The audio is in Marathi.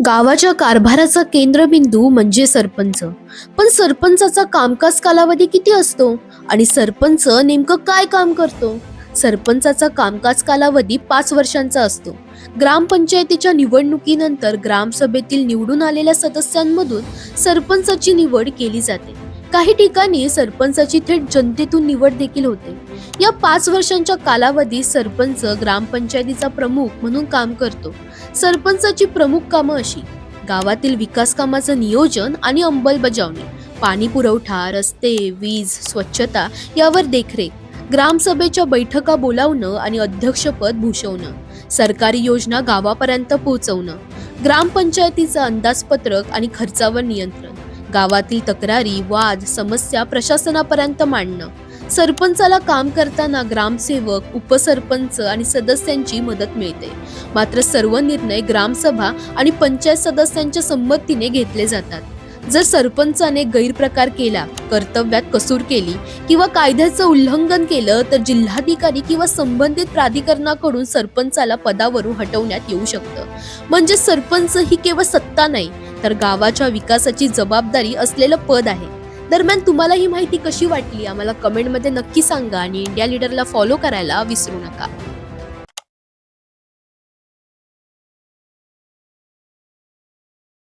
गावाच्या कारभाराचा केंद्रबिंदू म्हणजे सरपंच. पण सरपंचाचा कामकाज कालावधी किती असतो आणि सरपंच नेमकं काय काम करतो? सरपंचाचा कामकाज कालावधी 5 वर्षांचा असतो. ग्रामपंचायतीच्या निवडणुकीनंतर ग्रामसभेतील निवडून आलेल्या सदस्यांमधून सरपंचाची निवड केली जाते. काही ठिकाणी सरपंचाची थेट जनतेतून निवड देखील होते. या 5 वर्षांच्या कालावधीत सरपंच ग्रामपंचायतीचा प्रमुख म्हणून काम करतो. सरपंचाची प्रमुख कामं अशी: गावातील विकास कामाचं नियोजन आणि अंमलबजावणी, पाणी पुरवठा, रस्ते, वीज, स्वच्छता यावर देखरेख, ग्रामसभेच्या बैठका बोलावणं आणि अध्यक्षपद भूषवणं, सरकारी योजना गावापर्यंत पोहोचवणं, ग्रामपंचायतीचं अंदाजपत्रक आणि खर्चावर नियंत्रण, गावातील तक्रारी, वाद, समस्या प्रशासनापर्यंत मांडणं. सरपंचाला काम करताना ग्रामसेवक, उपसरपंच आणि सदस्यांची मदत मिळते. मात्र सर्व निर्णय ग्रामसभा आणि पंचायत सदस्यांच्या संमतीने घेतले जातात. जर सरपंचाने गैरप्रकार केला, कर्तव्यात कसूर केली किंवा कायद्याचं उल्लंघन केलं तर जिल्हाधिकारी किंवा संबंधित प्राधिकरणाकडून सरपंचाला पदावरून हटवण्यात येऊ शकतं. म्हणजे सरपंच ही केवळ सत्ता नाही, तर गावाच्या विकासाची जबाबदारी असलेलं पद आहे. दरम्यान तुम्हाला ही माहिती कशी वाटली आम्हाला कमेंटमध्ये नक्की सांगा आणि इंडिया लीडरला फॉलो करायला विसरू नका.